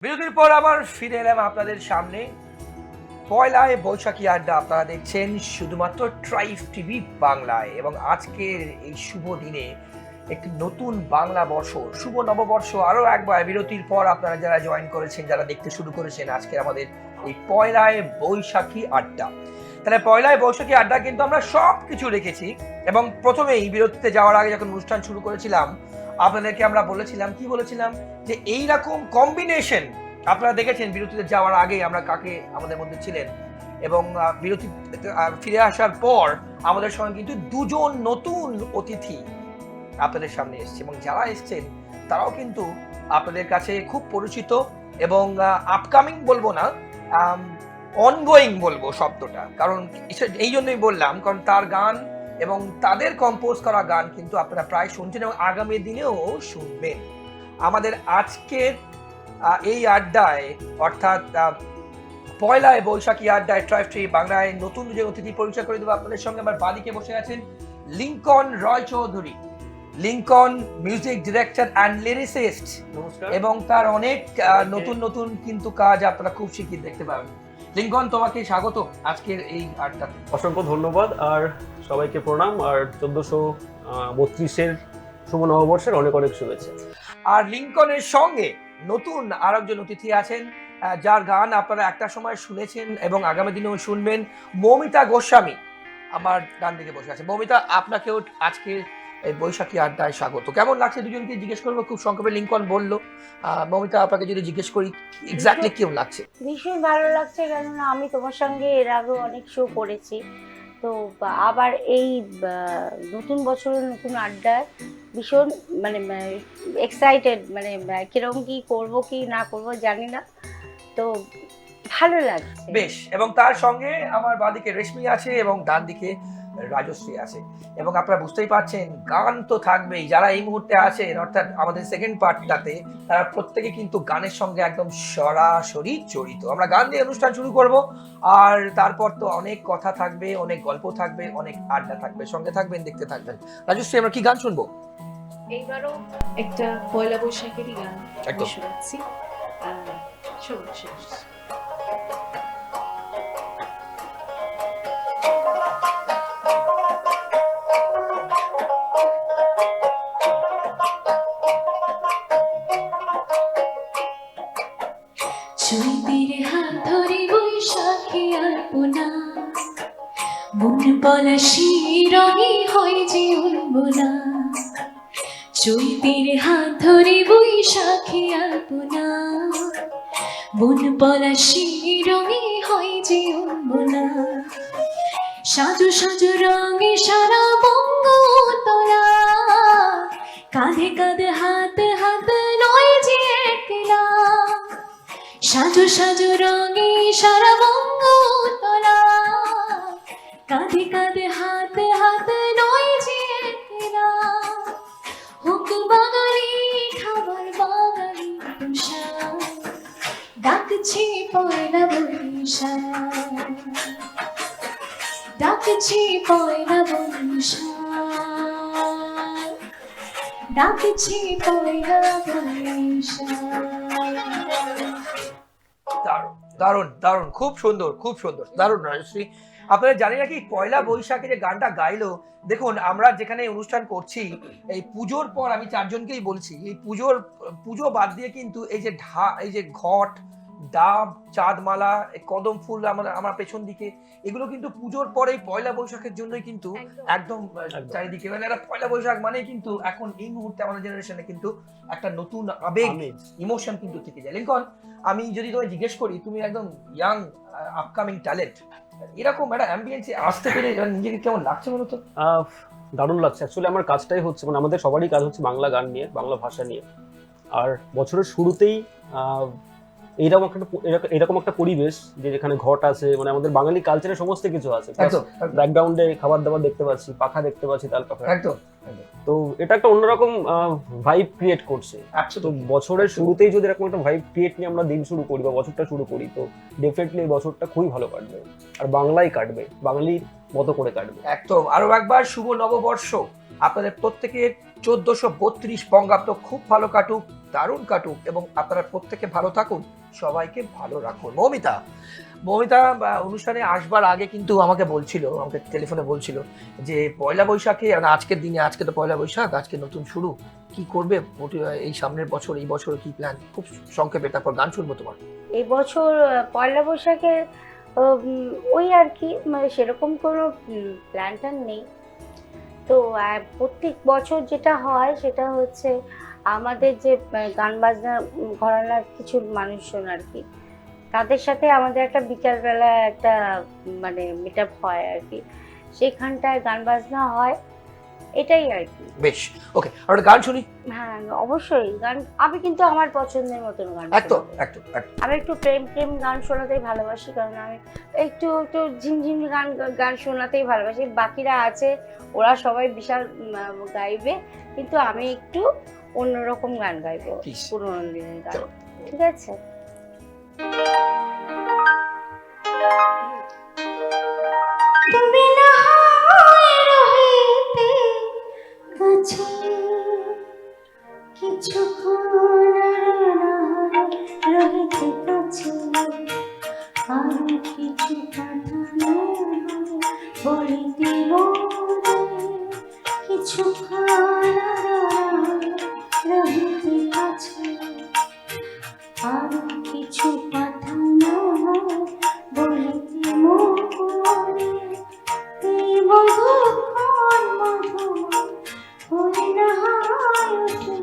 বিরতির পর আবার ফিরে এলাম আপনাদের সামনে। পয়লায় বৈশাখী আড্ডা আপনারা দেখছেন শুধুমাত্র ট্রাইব টিভি বাংলায়, এবং আজকের এই শুভ দিনে একটি নতুন বাংলা বর্ষ, শুভ নববর্ষ আরও একবার বিরতির পর আপনারা যারা জয়েন করেছেন, যারা দেখতে শুরু করেছেন আজকে আমাদের এই পয়লায় বৈশাখী আড্ডা। তাহলে পয়লায় বৈশাখী আড্ডা কিন্তু আমরা সব কিছু রেখেছি, এবং প্রথমেই বিরতিতে যাওয়ার আগে যখন অনুষ্ঠান শুরু করেছিলাম আপনাদেরকে আমরা বলেছিলাম, কি বলেছিলাম, যে এইরকম কম্বিনেশন আপনারা দেখেছেন বিরতিতে যাওয়ার আগে আমরা কাকে আমাদের মধ্যে ছিলেন, এবং বিরতি ফিরে আসার পর আমাদের সঙ্গে কিন্তু দুজন নতুন অতিথি আপনাদের সামনে এসছে, এবং যারা এসছেন তারাও কিন্তু আপনাদের কাছে খুব পরিচিত, এবং আপকামিং বলবো না, অনগোয়িং বলবো শব্দটা, কারণ এই জন্যই বললাম, কারণ তার গান এবং তাদের কম্পোজ করা গান কিন্তু আপনারা প্রায় শুনছেন এবং আগামী দিনেও শুনবেন। আমাদের আজকের এই আড্ডায়, অর্থাৎ পয়লায় বৈশাখী আড্ডায় ট্রাইব টিভি বাংলায় নতুন যে অতিথি পরিচয় করে দেবো আপনাদের সঙ্গে। আমার বাদিকে বসে আছেন Lincoln Roy Chowdhury. Lincoln music director and lyricist, এবং তার অনেক নতুন নতুন কিন্তু কাজ আপনারা খুব শিগগির দেখতে পাবেন। লিঙ্কন, তোমাকে স্বাগত আজকের এই আড্ডাতে। অসংখ্য ধন্যবাদ, আর সবাইকে প্রণাম, আর 1432-এর শুভ নববর্ষের অনেক অনেক শুভেচ্ছা। আর লিঙ্কনের সঙ্গে নতুন আরেকজন অতিথি আছেন, যার গান আপনারা একটা সময় শুনেছেন এবং আগামী দিনেও শুনবেন, মৌমিতা গোস্বামী আমার ডান দিকে বসে আছে। মৌমিতা, আপনাকেও আজকে এই বৈশাখী আড্ডায় স্বাগত। কেমন লাগছে দুজনকে জিজ্ঞেস করবো খুব সংক্ষেপে। লিঙ্কন বললো, মৌমিতা আপনাকে যদি জিজ্ঞেস করি এক্স্যাক্টলি কেমন লাগছে? ভীষণ ভালো লাগছে, কেননা আমি তোমার সঙ্গে এর আগেও অনেক শো করেছি, তো আবার এই নতুন বছরের নতুন আড্ডায় ভীষণ এক্সাইটেড, কিরকম কি করব কি না করব জানি না, তো ভালো লাগছে বেশ। এবং তার সঙ্গে আমার বাঁদিকে রেশমি আছে এবং ডান দিকে রাজশ্রী আছে, এবং আপনারা বুঝতেই পারছেন গান তো থাকবেই। যারা এই মুহূর্তে আছেন অর্থাৎ আমাদের সেকেন্ড পার্টটাতে, তারা প্রত্যেকে কিন্তু গানের সঙ্গে একদম সরাসরি জড়িত। আমরা গান দিয়ে অনুষ্ঠান শুরু করব, আর তারপর তো অনেক কথা থাকবে, অনেক গল্প থাকবে, অনেক আড্ডা থাকবে। সঙ্গে থাকবেন, দেখতে থাকবেন। রাজশ্রী, আমরা কি গান শুনবো? এইবারও একটা পয়লা বৈশাখেরই গান একদম শোনাচ্ছি। সর্বশেষ চৈতির হাত ধরে বৈশাখী আলপনা, মন পলাশি রঙে হয় যে উন্মনা। চৈতির হাত ধরে বৈশাখী আলপনা, মন পলাশি রঙে হয় যে উন্মনা। সাজু সাজু রঙে সারা বঙ্গ তোলা, কাঁধে কাঁধে হাত হাত নয় যে একলা। সাজু সাজু রঙে সারা বঙ্গ তোলা, কাঁধে কাঁধে হাত হাত নয় যে একলা। হোক বাঙালি খাবার বাঙালি পোশাক, ডাকছি পয়লা বৈশাখ, ডাকছি পয়লা বৈশাখ, ডাকছি পয়লা বৈশাখ। দারুণ দারুণ দারুণ, খুব সুন্দর খুব সুন্দর, দারুণ। রাজশ্রী, আপনারা জানি নাকি পয়লা বৈশাখে যে গানটা গাইলো, দেখুন আমরা যেখানে অনুষ্ঠান করছি এই পুজোর পর, আমি চারজনকেই বলছি, এই পুজো বাদ দিয়ে কিন্তু এই যে এই যে ঘট, ডাব, চাঁদমালা, কদম ফুল আমার পেছন দিকে, এগুলো কিন্তু পুজোর পরে পয়লা বৈশাখের জন্যই কিন্তু একদম চারিদিকে, মানে একটা পয়লা বৈশাখ মানে কিন্তু এখন এই মুহূর্তে আমাদের জেনারেশনে কিন্তু একটা নতুন আবেগ, ইমোশন কিন্তু থেকে যায়। লিঙ্কন, আমি যদি তোমায় জিজ্ঞেস করি, তুমি একদম ইয়াং আপকামিং ট্যালেন্ট, এরকম একটা অ্যাম্বিয়েন্সে আসতে পেরে নিজেকে কেমন লাগছে বলতো? দারুণ লাগছে। অ্যাকচুয়ালি আমার কাজটাই হচ্ছে, মানে আমাদের সবারই কাজ হচ্ছে বাংলা গান নিয়ে, বাংলা ভাষা নিয়ে। আর বছরের শুরুতেই এরকম একটা পরিবেশ, যে যেখানে ঘট আছে, মানে আমাদের বাঙালি কালচারের সমস্ত কিছু আছে, ব্যাকগ্রাউন্ডে খাবার দাবার দেখতে পাচ্ছি, পাখা দেখতে পাচ্ছি, তাল পাখা, একদম। তো এটা একটা অন্যরকম ভাইব ক্রিয়েট করছে। তো বছরের শুরুতেই যদি এরকম একটা ভাইব ক্রিয়েট নিয়ে আমরা দিন শুরু করি বা বছরটা শুরু করি, তো ডেফিনেটলি এই বছরটা খুবই ভালো কাটবে, আর বাংলাই কাটবে, বাঙালির মতো করে কাটবে। একদম। আরো একবার শুভ নববর্ষ আপনাদের প্রত্যেকের 1432 বঙ্গাব্দ খুব ভালো কাটুক, দারুণ কাটুক এবং আপনারা প্রত্যেকে ভালো থাকুন, সবাইকে ভালো রাখুন। মৌমিতা অনুষ্ঠানে আসবার আগে কিন্তু আমাকে টেলিফোনে বলছিল যে পয়লা বৈশাখে, আজকের দিনে, আজকে তো পয়লা বৈশাখ, আজকে নতুন শুরু, কি করবে এই সামনের বছর, এই বছর কি প্ল্যান, খুব সংক্ষেপে, তারপর গান শুনবো তোমার। এই বছর পয়লা বৈশাখে ওই আর কি, মানে সেরকম কোনো প্ল্যান ট্যান নেই। তো প্রত্যেক বছর যেটা হয় সেটা হচ্ছে আমাদের যে গান বাজনা ঘরানার কিছু মানুষজন আর কি, তাদের সাথে আমাদের একটা বিকালবেলা একটা মানে মিট আপ হয় আর কি, সেখানটায় গান বাজনা হয়, এটাই আর কি। বেশ, ওকে, আর একটা গান শুনি। হ্যাঁ অবশ্যই গান, আমি কিন্তু আমার পছন্দের মতন গান একদম শোনাবো। একদম একদম। আমি একটু প্রেম গান শোনাতেই ভালোবাসি, কারণ আমি একটু ঝিমঝিম গান শোনাতেই ভালোবাসি। বাকিরা আছে ওরা সবাই বিশাল গাইবে, কিন্তু আমি একটু অন্যরকম গান গাইবো, Please. পুরোনো দিনের গান। চলো। ঠিক আছে। তুমি না রহিতে কাছে কিছুক্ষণ রহিতে কাছে, আর কিছু কথা বলিতে কিছুক্ষণ রহিতে কাছে, আর কিছু কথা বলিতে মনে, এই মধুক্ষণ মধু হয়ে না ওঠে,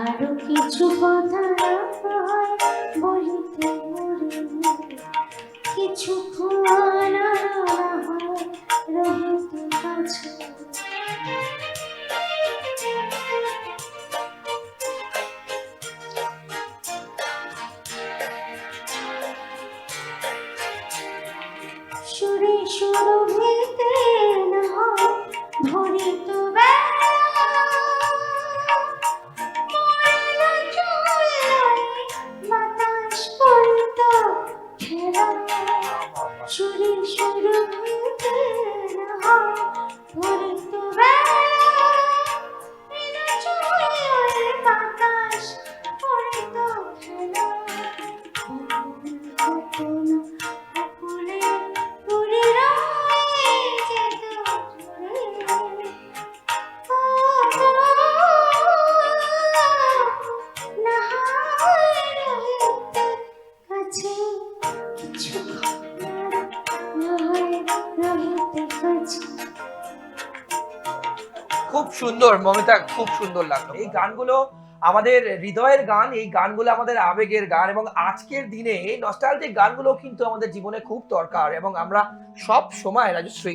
আরো কিছু কথা বলিতে কিছুক্ষণ রহিতে কাছে। সুরে সুরভিতে না হয় ভরিত বাতাস পড়িত খেলা, সুরে সুরভিতে না হয় ভরিত বাতাস পড়িত খেলা, খুব সুন্দর মমিতা, খুব সুন্দর লাগলো। এই গানগুলো আমাদের হৃদয়ের গান, এই গানগুলো আমাদের আবেগের গান, এবং আজকের দিনে এই নস্টালজিক গানগুলো কিন্তু আমাদের জীবনে খুব দরকার। এবং আমরা সব সময় রাজশ্রী,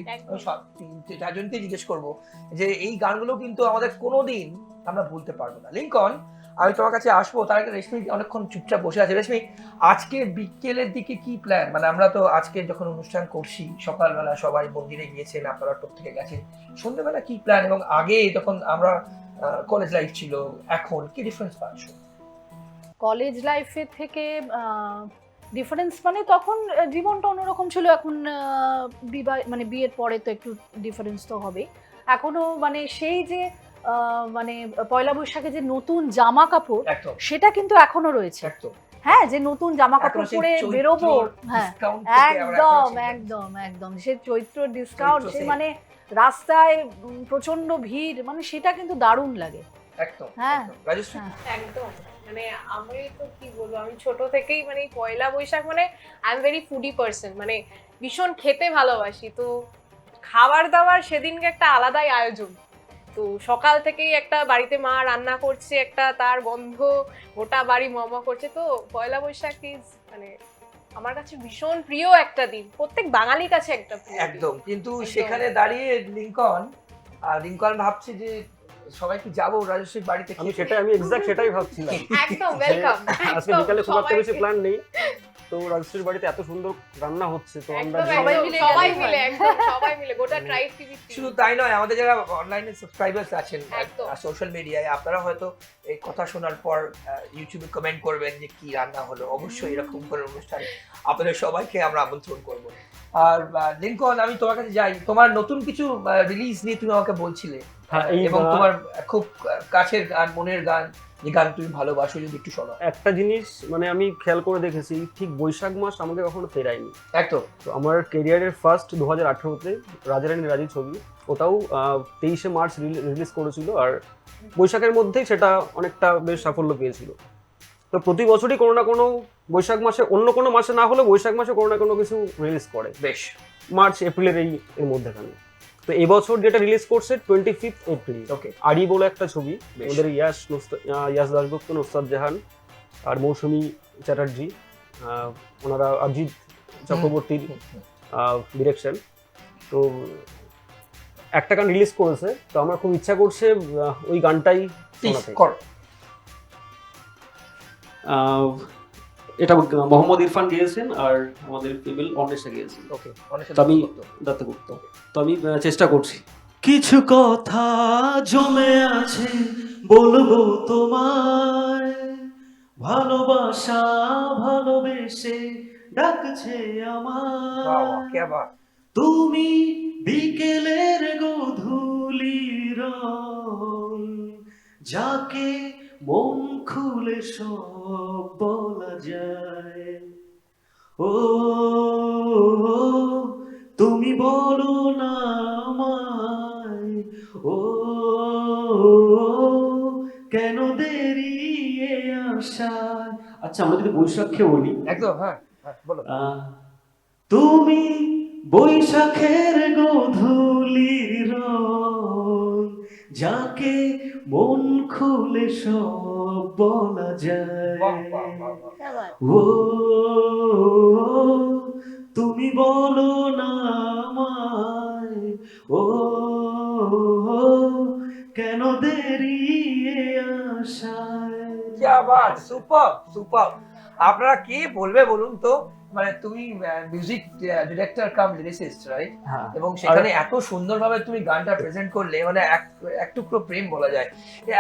চারজনকে জিজ্ঞেস করবো যে এই গানগুলো কিন্তু আমাদের কোনোদিন আমরা ভুলতে পারবো না। লিঙ্কন, আমি তোমার কাছে আসবো, তার আগে রেশমি অনেকক্ষণ চুপচাপ বসে আছে। রেশমি, আজকে বিকেলের দিকে কি প্ল্যান? মানে আমরা তো আজকে যখন অনুষ্ঠান করছি সকালবেলা সবাই মন্দিরে গিয়েছেন, আপনারা প্রত্যেকে গেছেন, সন্ধ্যেবেলা কি প্ল্যান? এবং আগে যখন আমরা কলেজ লাইফ ছিল, এখন কি ডিফারেন্স পাচ্ছ? কলেজ লাইফের থেকে ডিফারেন্স মানে তখন জীবনটা অন্যরকম ছিল, এখন মানে বিয়ের পরে তো একটু ডিফারেন্স তো হবে। এখনো মানে সেই যে মানে পয়লা বৈশাখে যে নতুন জামা কাপড়, সেটা কিন্তু এখনো রয়েছে। হ্যাঁ, যে নতুন জামা কাপড় পরে বেরোবো, হ্যাঁ একদম একদম একদম, সে চৈত্র ডিসকাউন্ট, সে মানে রাস্তায় প্রচন্ড ভিড়, মানে সেটা কিন্তু দারুণ লাগে। একদম। হ্যাঁ একদম, মানে আমি তো কি বলবো, আমি ছোট থেকেই মানে পয়লা বৈশাখ মানে I am very foodie person, মানে ভীষণ খেতে ভালোবাসি। তো খাবার দাবার সেদিনকে একটা আলাদাই আয়োজন। তো সকাল থেকেই একটা বাড়িতে মা রান্না করছে, একটা তার গন্ধ গোটা বাড়ি মমা করছে। তো পয়লা বৈশাখ ইজ মানে আমার কাছে ভীষণ প্রিয় একটা দিন, প্রত্যেক বাঙালির কাছে একটা প্রিয় একদম। কিন্তু সেখানে দাঁড়িয়ে লিঙ্কন ভাবছে যে সবাই কি যাবো রাজশ্রীর বাড়িতে? আমি এক্সাক্ট সেটাই ভাবছিলাম। একদম ওয়েলকাম। আজকে বিকালে খুব একটা বেশি প্ল্যান নেই, তো রাজশ্রীর বাড়িতে এত সুন্দর রান্না হচ্ছে, তো আমরা একদম, সবাই একদম, মিলে সবাই গেলেই মিলে হয়। একদম সবাই মিলে গোটা ট্রাইব টিভি শুধু তাই নয়, আমাদের যারা অনলাইনে সাবস্ক্রাইবার্স আছেন একদম। সোশ্যাল মিডিয়ায়, আপনারা হয়তো এই কথা শোনার পর ইউটিউবে কমেন্ট করবেন যে কি রান্না হলো। অবশ্যই এরকম করে অনুষ্ঠান আপনাদের সবাইকে আমরা আমন্ত্রণ করব। আর লিংকন, আমি তোমার কাছে যাই, তোমার নতুন কিছু রিলিজ নিয়ে তুমি আমাকে বলছিলে, হ্যাঁ, এবং তোমার খুব কাছের গান, মনের গান, যে গান তুমি ভালোবাসো, যদি একটু শোনো। একটা জিনিস মানে আমি খেয়াল করে দেখেছি, ঠিক বৈশাখ মাস আমাকে কখনো ফেরায়নি। একদম। তো আমার কেরিয়ারের ফার্স্ট 2018-তে রাজারানী রাজি ছবি, ওটাও 23শে মার্চ রিলিজ করেছিল, আর বৈশাখের মধ্যেই সেটা অনেকটা বেশ সাফল্য পেয়েছিল। তো প্রতি বছরই কোনো না কোনো বৈশাখ মাসে, অন্য কোনো মাসে না হলে বৈশাখ মাসে কোনো না কোনো কিছু রিলিজ করে, বেশ। মার্চ এপ্রিলের এর মধ্যেখানে। তো এবছর যেটা রিলিজ করছে 25 এপ্রিল, ওকে। আরি বলে একটা ছবি, বেশ। ওদের ইয়াস দাশগুপ্ত, নুসরাত জাহান আর মৌসুমী চ্যাটার্জি, ওনারা অজিত চক্রবর্তীর ডিরেকশন। তো একটা গান রিলিজ করেছে, তো আমার খুব ইচ্ছা করছে ওই গানটাই শোনাতে। কর। এটা মোহাম্মদ ইরফান গিয়েছেন আর আমাদের ফিমেল অন্বেষা গিয়েছেন। ওকে, অনেক তো আমি দত্তগুপ্ত, তো আমি চেষ্টা করছি। কিছু কথা জমে আছে বলবো তোমায়, ভালোবাসা ভালোবেসে ডাকছে বাহ, কে আমার, বাত। তুমি বিকেলের গধূলি রং, যাকে মন খুলে সব বলা যায়। ও তুমি বলো না আমায়, ও কেন দেরি এ আশায়। আচ্ছা, আমরা যদি বৈশাখে বলি, একদম, হ্যাঁ হ্যাঁ, বলো। তুমি বৈশাখের গধূলির রং, যাকে মন খুলে সব বলা যায়। বাহ, বাহ, বাহ, বাহ। আবার ও তুমি বলো না আমায়, ও কেন দেরি এ আশায়। क्या बात, সুপার সুপার। আপনারা কে বলবে বলুন তো, মানে তুমি মিউজিক ডিরেক্টর কাম লিরিসিস্ট, রাইট? হ্যাঁ, এবং সেখানে এত সুন্দরভাবে তুমি গানটা প্রেজেন্ট করলে, মানে এক টুকরো প্রেম বলা যায়।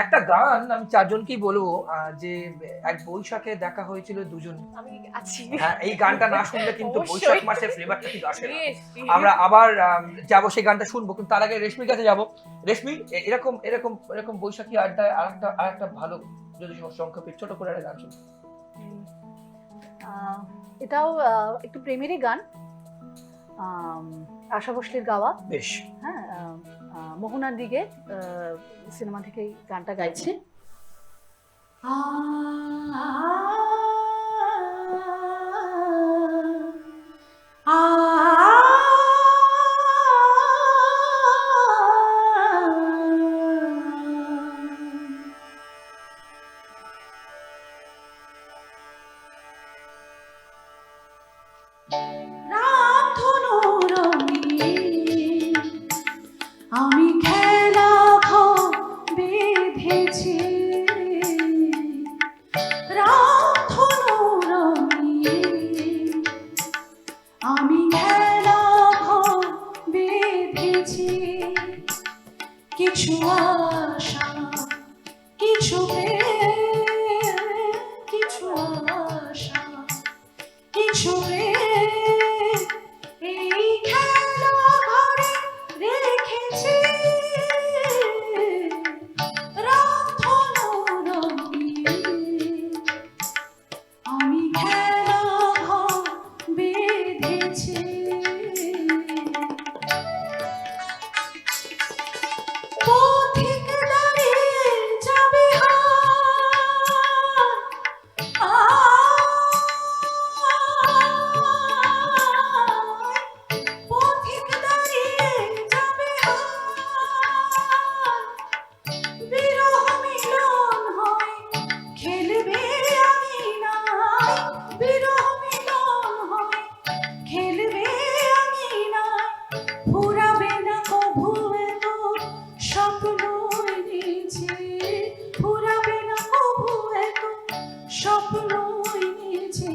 একটা গান আমি চারজনকেই বলবো, যে এক বৈশাখে দেখা হয়েছিল দুজন। আমি আছি। হ্যাঁ, এই গানটা না শুনলে কিন্তু অবশ্যই। বৈশাখ মাসের ফ্লেভারটা ঠিক আসে না। Yes, yes. আমরা আবার যাবো, সেই গানটা শুনবো, কিন্তু তার আগে রেশমির কাছে যাবো। রেশমি, এরকম এরকম এরকম বৈশাখী আড্ডায় আরেকটা ভালো, যদি সংক্ষেপে ছোট করে একটা গান শুনি। এটাও একটু প্রেমেরই গান, আশা ভোসলের গাওয়া। বেশ। হ্যাঁ, মোহনার দিকে সিনেমা থেকে এই গানটা গাইছে। আমি খেলা ঘর বেঁধেছি, রামধনু রঙিয়ে আমি খেলা ঘর বেঁধেছি। কিছু আশা, কিছু প্রেম, কিছু আশা, কিছু প্রেম, এই খেলা ঘরে রেখেছি। রামধনু রঙিয়ে আমি খেলা ঘর বেঁধেছি। পথিক দাঁড়িয়ে যাবে পথিক দাঁড়িয়ে যাবে, বিরহ মিলন হয় খেলবে আঙিনায়, বিরহ মিলন হয় খেলবে আঙিনায়, ফুরাবে না কভু এত স্বপ্ন এনেছে, ফুরাবে না কভু এত স্বপ্ন এনেছে।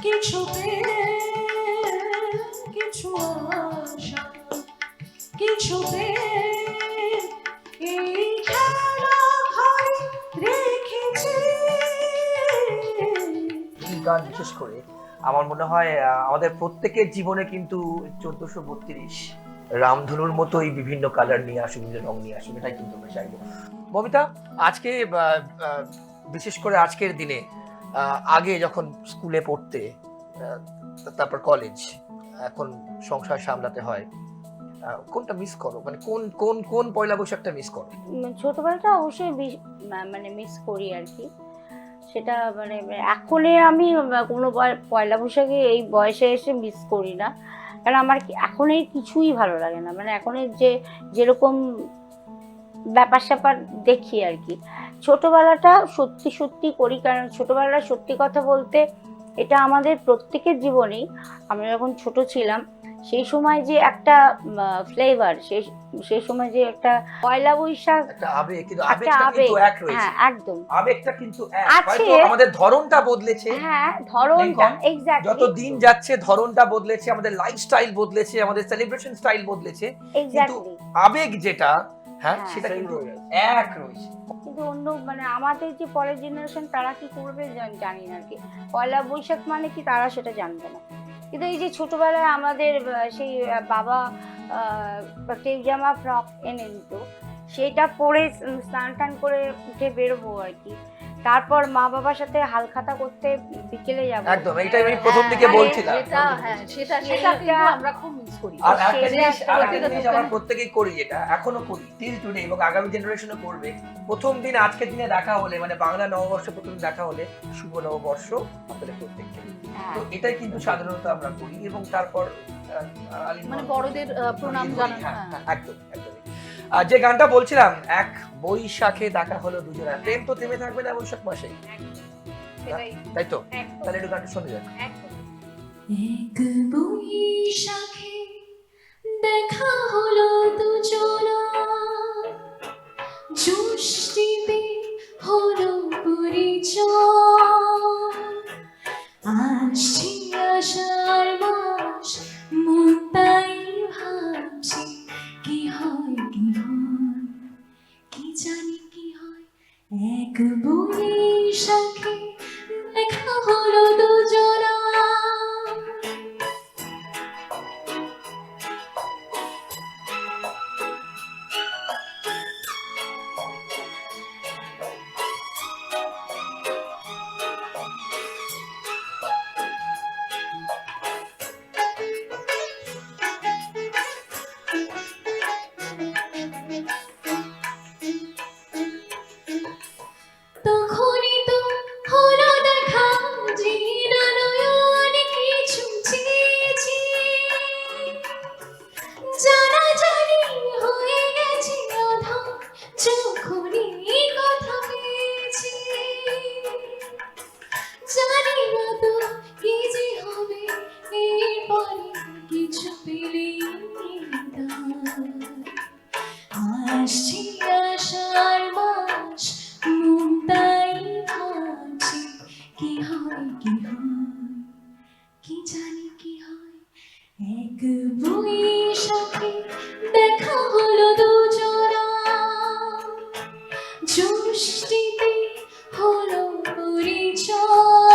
কিছু প্রেম, কিছু আশা, কিছু প্রেম এই খেলা ঘরে রেখেছি। এই গান বিশেষ করে আমার মনে হয় আমাদের প্রত্যেকের জীবনে কিন্তু 1432 রামধনুর মতোই বিভিন্ন কালার নিয়ে আসুক, বিভিন্ন রং নিয়ে আসুক, এটাই কিন্তু আমরা চাইবো। মমিতা, আজকে বিশেষ করে আজকের দিনে আগে যখন স্কুলে পড়তে, তারপর কলেজ, এখন সংসার সামলাতে হয়, কোনটা মিস করো? মানে কোন কোন কোন পয়লা বৈশাখটা মিস করো? ছোটবেলাটা অবশ্যই মানে মিস করি আর কি। সেটা মানে এখনে আমি কোনো পয়লা বৈশাখে এই বয়সে এসে মিস করি না, কারণ আমার এখন এর কিছুই ভালো লাগে না। মানে এখন যেরকম ব্যাপার স্যাপার দেখি আর কি, ছোটবেলাটা সত্যি সত্যি করি। কারণ ছোটবেলাটা সত্যি কথা বলতে এটা আমাদের প্রত্যেকের জীবনেই, আমরা যখন ছোট ছিলাম সেই সময় যে একটা ফ্লেভার, সেই সময় যে একটা পয়লা বৈশাখ, একটা আবেগ, কিন্তু একটা আবেগটা আবেগ, কিন্তু এক রয়েছে। হ্যাঁ একদম আবেগটা কিন্তু এক, আছে। হয়তো আমাদের ধরনটা বদলেছে, হ্যাঁ ধরনটা লিঙ্কন, এক্স্যাক্টলি, যত দিন যাচ্ছে ধরনটা বদলেছে, আমাদের লাইফস্টাইল বদলেছে, আমাদের সেলিব্রেশন স্টাইল বদলেছে, এক্স্যাক্টলি। আবেগ যেটা, হ্যাঁ হ্যাঁ, সেটা same কিন্তু রয়ে গেছে। এক রয়েছে। কিন্তু অন্য মানে আমাদের যে পরের জেনারেশন তারা কি করবে জানি না আর কি। পয়লা বৈশাখ মানে কি তারা সেটা জানবে না। কিন্তু এই যে ছোটবেলায় আমাদের সেই বাবা টেপ জামা ফ্রক এনে দিত, সেটা পরে স্নান টান করে উঠে বেরোবো আর কি। তারপর মা বাবার সাথে হালখাতা করতে বিকেলে যাবো। একদম, এইটাই আমি প্রথম দিকে মানে বলছিলাম। সেটা হ্যাঁ সেটা সেটা কিন্তু আমরা খুব মিস করি। আর একটা সেটা জিনিস, একটা আর একটা ব্যক্তিগত জিনিস আমরা প্রত্যেকেই করি, যেটা এখনো করি টিল টুডে, এবং আগামী জেনারেশনও করবে। প্রথম দিন আজকের দিনে দেখা হলে, মানে বাংলা নববর্ষ প্রথম দিন দেখা হলে শুভ নববর্ষ আপনাদের প্রত্যেককে। হ্যাঁ, তো এটাই কিন্তু সাধারণত আমরা করি, এবং তারপর মানে বড়দের প্রণাম জানানো। হ্যাঁ। একদম একদম। আর যে গানটা বলছিলাম, এক বৈশাখে দেখা হলো দুজনের, প্রেম তো থেমে থাকবে না বৈশাখ মাসে, সেটাই তাই তো? একদম তাহলে একটু গানটা শোনা যাক। একদম। এক বৈশাখে দেখা হলো দুজনা, জ্যোষ্ঠীতে হলো পরিচয়, আসছে আষাঢ় মাস, মন তাই ভাবছি কি হয় কি হয়, কি জানি কি হয়। এক বৈশাখে দেখা হলো দুজনা। তখনই তো হলো দেখা, জিনা নয়নে কিছু চেয়েছি, জানাজানি হয়ে গেছে আধার, যখনই কথা পেয়েছি। জানি না তো কি যে হবে এরপরে, কিছু পেলেই আসছি আষাঢ় মাস, মন তাই ভাবছি কি হয় কি হয়, কি জানি কি হয়। এক বৈশাখে দেখা হলো দুজনা, জ্যোষ্ঠীতে হলো পরিচয়,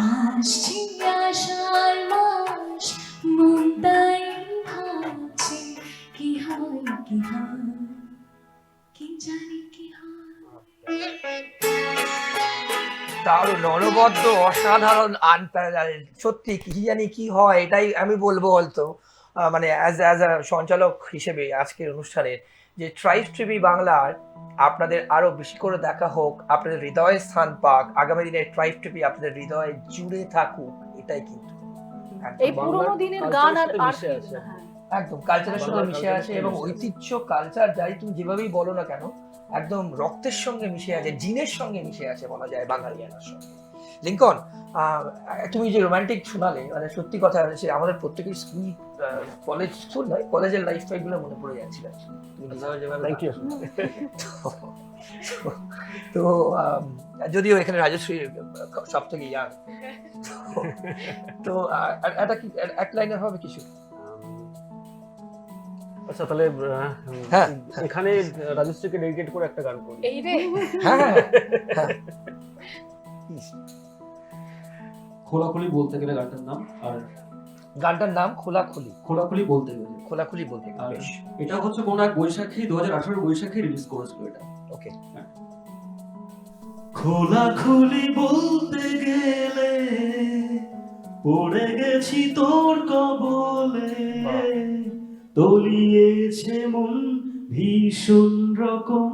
আসছি আষাঢ় মাস, মন তাই ভাবছি কি হয় কি হয়, কি জানি কি হয়। দারুণ, অনবদ্য, অসাধারণ, আনপ্যারালাল, সত্যি কি জানি কি হয়, এটাই আমি বলবো বলতো। মানে অ্যাজ আ সঞ্চালক হিসেবে আজকের অনুষ্ঠানের, যে ট্রাইব টিভি বাংলার আপনাদের আরো বেশি করে দেখা হোক, আপনাদের হৃদয়ে স্থান পাক, আগামী দিনে ট্রাইব টিভি আপনাদের হৃদয়ে জুড়ে থাকুক, এটাই কিন্তু এই পুরোনো দিনের গান আর আর মিশে আছে। হ্যাঁ একদম কালচারের সঙ্গে বাংলার মিশে culture আছে, এর এবং সঙ্গে মিশে আছে। ঐতিহ্য কালচার যাই তুমি যেভাবেই বলো না কেন, একদম রক্তের সঙ্গে মিশে আছে, জিনের সঙ্গে মিশে আছে বলা যায় বাঙালিয়ানার সঙ্গে। লিঙ্কন, তুমি যে রোমান্টিক শোনালে, মানে সত্যি কথা হচ্ছে আমাদের প্রত্যেকের স্কুল, স্কুল নয়, কলেজের লাইফ টাইমগুলো মনে পড়ে যাচ্ছিল। তুমি যেভাবে Thank you. তো যদিও এখানে রাজশ্রী সব থেকে ইয়াং। তো এটা কি এক লাইনের হবে কিছু? আচ্ছা তাহলে হ্যাঁ। এখানে রাজশ্রীকে ডেডিকেট করে একটা গান করি। এই রে হ্যাঁ হ্যাঁ। খোলাখুলি বলতে গেলে গানটার নাম, আর গানটার নাম খোলাখুলি। খোলাখুলি বলতে গেলে খোলাখুলি বলতে গেলে, আর বেশ এটা হচ্ছে কোন এক বৈশাখী 2018 বৈশাখে রিলিজ করেছিল এটা। ওকে। খোলাখুলি বলতে গেলে পড়ে গেছি তোর কবলে, তলিয়েছে মন ভীষণ রকম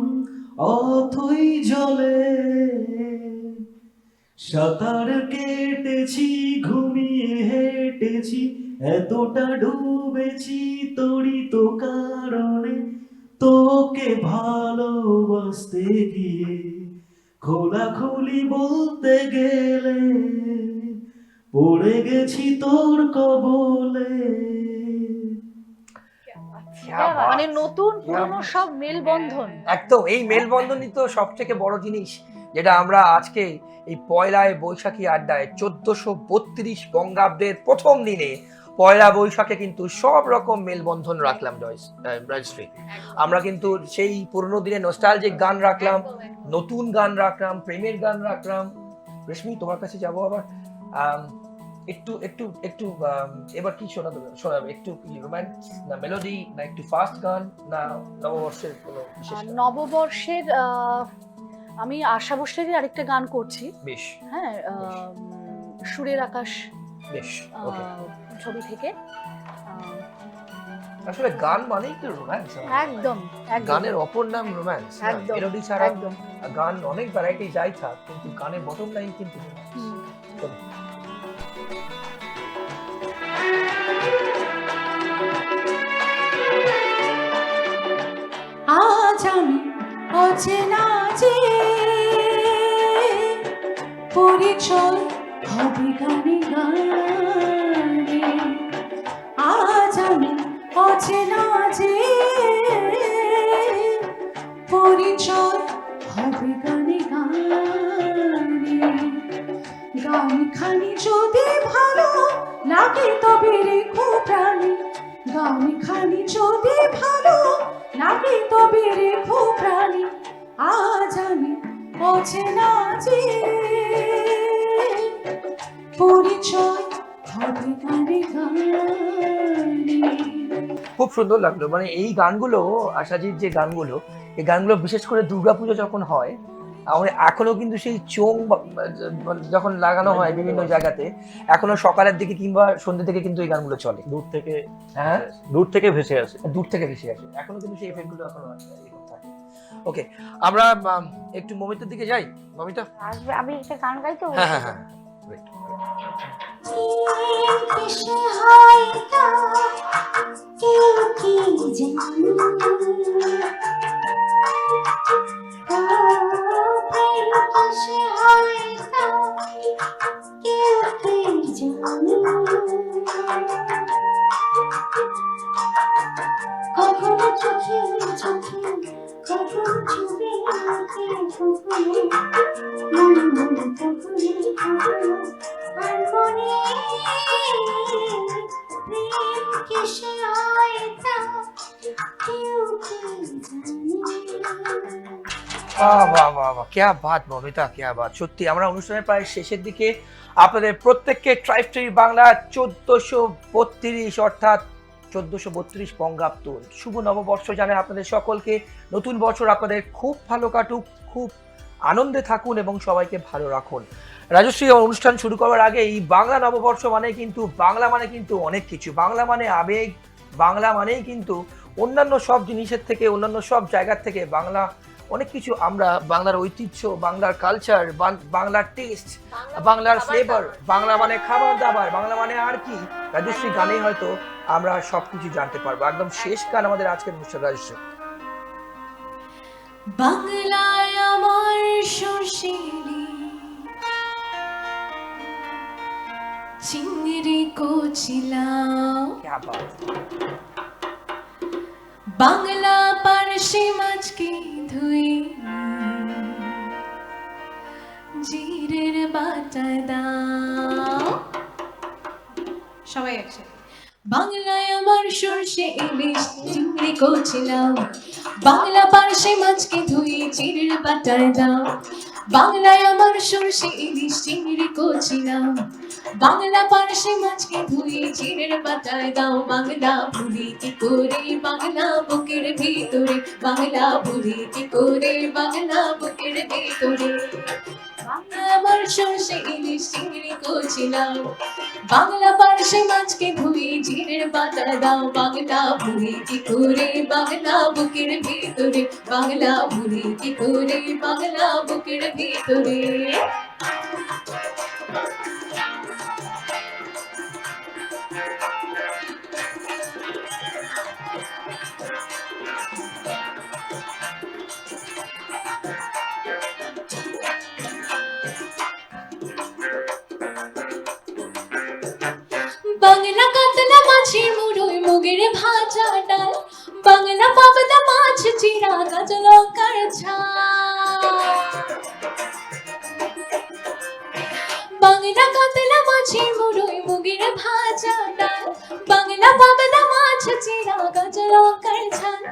অথই জলে, সাঁতার কেটেছি ঘুমিয়ে হেঁটেছি এতটা ডুবেছি তোরই তো কারণে, তোকে ভালোবাসতে গিয়ে খোলাখুলি বলতে গেলে পড়ে গেছি তোর কবলে। মানে নতুন পুরনো সব মেলবন্ধন। একদম, এই মেলবন্ধনই তো সব থেকে বড় জিনিস, যেটা আমরা আজকে এই পয়লায় বৈশাখী আড্ডায় 1432 বঙ্গাব্দের প্রথম দিনে পয়লা বৈশাখে কিন্তু সব রকম মেলবন্ধন রাখলাম রাজশ্রী। আমরা কিন্তু সেই পুরনো দিনে নস্টালজিক গান রাখলাম, নতুন গান রাখলাম, প্রেমের গান রাখলাম। রেশমি, তোমার কাছে যাবো আবার। একটু একটু একটু এবার কি শোনাবে? একটু রোম্যান্স না মেলোডি, না একটু ফাস্ট গান, না নববর্ষের কোনো বিশেষ গান? নববর্ষের আমি আশা ভোসলেরই আরেকটা গান করছি। বেশ, হ্যাঁ, সুরের আকাশ বেশ, ওকে। ছবি থেকে। আসলে গান মানেই তো রোম্যান্স। একদম একদম গানের অপর নাম রোম্যান্স। একদম, মেলোডি ছাড়া একদম। গান অনেক ভ্যারাইটি যাই থাক, কিন্তু গানের বটম লাইন কিন্তু হুম। চলো। আজ আমি অচেনা যে পরিচয় হবে গানে গানে, আজ আমি অচেনা যে পরিচয় হবে গানে গানে, গান খানি যদি ভালো লাগে তবে রেখো প্রাণে, গান খানি যদি ভালো লাগে তবে রেখো প্রাণে, আজ আমি অচেনা যে পরিচয় হবে গানে গানে। খুব সুন্দর লাগলো। মানে এই গানগুলো, আশাজির যে গানগুলো, এই গানগুলো বিশেষ করে দুর্গাপুজো যখন হয়, এখনো কিন্তু সেই চোং যখন লাগানো হয় বিভিন্ন জায়গাতে, এখনো সকালের দিকে কিংবা সন্ধ্যে থেকে কিন্তু এই গানগুলো চলে। দূর থেকে, হ্যাঁ, দূর থেকে ভেসে আসে। দূর থেকে বেশি আসে এখনো কিন্তু সেই এফেক্ট গুলো এখনো এরকম থাকে। ওকে, আমরা একটু মমিতার দিকে যাই। মমিতা, আসবে, আমি একটা গান গাইতে হ্যাঁ হ্যাঁ হ্যাঁ, great. কিসে হয় তা কেউ কি জানে, প্রেম কিসে হয় তা কেউ কি জানে, কখনো চোখে চোখে, কখনো ছবি আঁকে, কখনো মনে মনে, কখনো কখনো আর মনে, প্রেম কিসে হয় তা কেউ কি জানে। বাহ বাহ বাহ বাহ, ক্যা বাত মমিতা, ক্যা বাত। সত্যি আমরা অনুষ্ঠানের প্রায় শেষের দিকে আপনাদের প্রত্যেককে ট্রাইব টিভি বাংলা 1432 অর্থাৎ 1432 বঙ্গাব্দ শুভ নববর্ষ জানাই আপনাদের সকলকে। নতুন বছর আপনাদের খুব ভালো কাটুক, খুব আনন্দে থাকুন এবং সবাইকে ভালো রাখুন। রাজশ্রী, অনুষ্ঠান শুরু করার আগে এই বাংলা নববর্ষ মানে কিন্তু, বাংলা মানে কিন্তু অনেক কিছু। বাংলা মানে আবেগ, বাংলা মানেই কিন্তু অন্যান্য সব জিনিসের থেকে, অন্যান্য সব জায়গার থেকে বাংলা অনেক কিছু। আমরা বাংলার ঐতিহ্য, বাংলার কালচার, বাংলার টেস্ট, বাংলার ফ্লেভার, বাংলা মানে খাবার দাবার, বাংলা মানে আর কি, রাজশ্রী গানেই হয়তো আমরা সবকিছু জানতে পারবো। একদম শেষ গান আমাদের আজকের অনুষ্ঠান। রাজশ্রী, বাংলায় আমার সুশীলি চিংড়ি কোচিলা, ক্যা বাত। বাংলা পারসি মাছকে ধুই জিরের বাটা দাও। সবাই একসাথে। বাংলায় আমার সর্ষে ইলিশ চিংড়ি কচলাও, বাংলা পার্শে মাছকে ধুয়ে জিরের বাটায় দাও। বাংলায় আমার সর্ষে ইলিশ চিংড়ি কচলাও, বাংলা পার্শে মাছকে ধুয়ে জিরের বাটায় দাও। বাংলা ভুলি কি করে বাংলা বুকের ভিতরে, বাংলা ভুলি কি করে বাংলা বুকের ভিতরে। বাংলা আমার সর্ষে ইলিশ চিংড়ি কচলাও, বাংলা পার্শে মাছকে ধুয়ে জিরের বাটা দাও। বাংলা ভুলি কি করে বাংলা বুকের ভিতরে, বাংলা ভুলি কি করে বাংলা বুকের ভিতরে। বাংলা কাতলা মাছের মুড়োয় মুগের ভাজা ডাল, বাংলা পাবদা মাছ চিরা কাঁচা লঙ্কার ঝাল। বাংলা কাতলা মাছের মুড়োয় মুগের ভাজা ডাল, বাংলা পাবদা মাছ চিরা কাঁচা লঙ্কার ঝাল।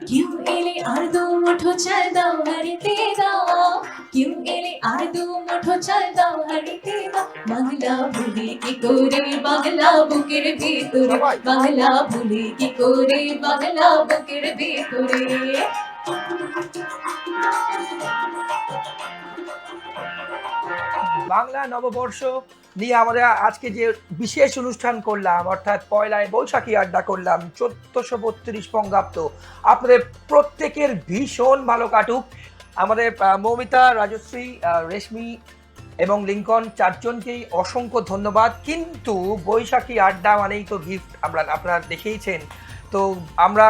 কেউ এলে আর দু মুঠো চাল দাও হাড়িতে দাও, কেউ এলে আর দু মুঠো চাল দাও হাড়িতে দাও। বাংলা ভুলি কি করে বাংলা বুকের ভিতরে, বাংলা ভুলি কি করে বাংলা বুকের ভিতরে। বাংলা নববর্ষ নিয়ে আমরা আজকে যে বিশেষ অনুষ্ঠান করলাম, অর্থাৎ পয়লায় বৈশাখী আড্ডা করলাম 1432 বঙ্গাব্দ, আপনাদের প্রত্যেকের ভীষণ ভালো কাটুক। আমাদের মৌমিতা, রাজশ্রী, রেশমি এবং লিঙ্কন চারজনকেই অসংখ্য ধন্যবাদ। কিন্তু বৈশাখী আড্ডা মানেই তো গিফট, আপনারা দেখেইছেন। তো আমরা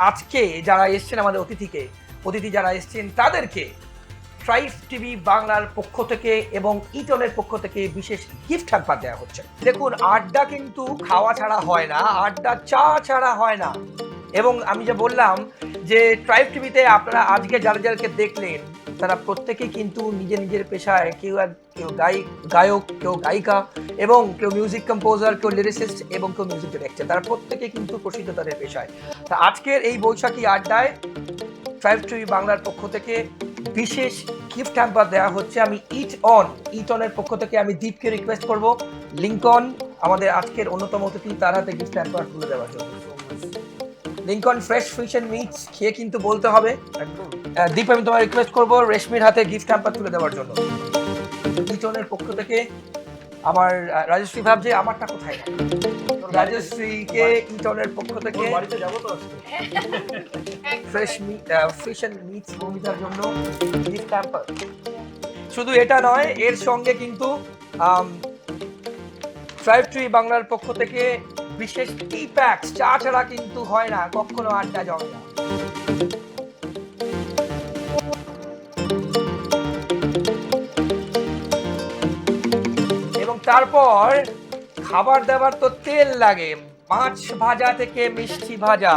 আজকে যারা এসছেন আমাদের অতিথি যারা এসছেন তাদেরকে ট্রাইব টিভি বাংলার পক্ষ থেকে এবং ইটনের পক্ষ থেকে বিশেষ গিফট হ্যাম্পার দেওয়া হচ্ছে। দেখুন, আড্ডা কিন্তু খাওয়া ছাড়া হয় না, আড্ডা চা ছাড়া হয় না। এবং আমি যে বললাম যে ট্রাইব টিভিতে আপনারা আজকে যাদেরকে দেখলেন তারা প্রত্যেকেই কিন্তু নিজের পেশায়, কেউ গায়ক, কেউ গায়িকা, এবং কেউ মিউজিক কম্পোজার, কেউ লিরিসিস্ট এবং কেউ মিউজিক ডিরেক্টর। তারা প্রত্যেকেই কিন্তু প্রসিদ্ধ তাদের পেশায়। তা আজকের এই বৈশাখী আড্ডায় ট্রাইব টিভি বাংলার পক্ষ থেকে বিশেষ গিফট হ্যাম্পার দেওয়া হচ্ছে। আমি ইটনের পক্ষ থেকে আমি দীপকে রিকোয়েস্ট করব, লিঙ্কন আমাদের আজকের অন্যতম অতিথি, তার হাতে গিফট হ্যাম্পার তুলে দেওয়ার জন্য। Lincoln, fresh fish and meats খেয়ে কিন্তু বলতে হবে। একদম। দীপ, আমি তোমার রিকোয়েস্ট করবো রেশমির হাতে গিফট হ্যাম্পার তুলে দেওয়ার জন্য। ইটনের পক্ষ থেকে আমার রাজশ্রী ভাবছে আমারটা কোথায়, রাজশ্রীকে ইটনের পক্ষ থেকে বাড়িতে যাবো তো আজকে। ফ্রেশ ফিশ এন্ড মিটস মৌমিতার জন্য গিফট হ্যাম্পার। শুধু এটা নয়, এর সঙ্গে কিন্তু ট্রাইব টিভি বাংলার পক্ষ থেকে বিশেষ টি প্যাকস, চা ছাড়া কিন্তু হয় না, কখনো আড্ডা জমে না। এবং তারপর খাবার দাবার তো তেল লাগে, মাছ ভাজা থেকে মিষ্টি ভাজা।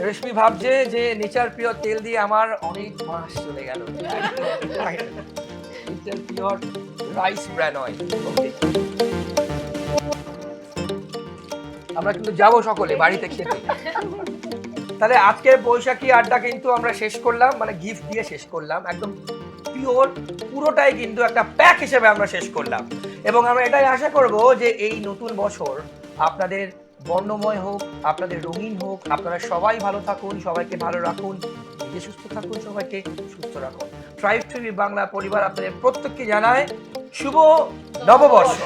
রেশমি ভাবছে যে নেচার পিওর তেল দিয়ে আমার অনেক মাস চলে গেল। Nature pure rice bran oil. আমরা কিন্তু যাবো সকলে বাড়িতে খেতে। তাহলে আজকের বৈশাখী আড্ডা কিন্তু আমরা শেষ করলাম, মানে গিফট দিয়ে শেষ করলাম, একদম পিওর পুরোটাই কিন্তু একটা প্যাক হিসেবে আমরা শেষ করলাম। এবং আমরা এটাই আশা করব যে এই নতুন বছর আপনাদের বর্ণময় হোক, আপনাদের রঙিন হোক, আপনারা সবাই ভালো থাকুন, সবাইকে ভালো রাখুন, নিজে সুস্থ থাকুন, সবাইকে সুস্থ রাখুন। ট্রাইব টিভি বাংলা পরিবার আপনাদের প্রত্যেককে জানায় শুভ নববর্ষ।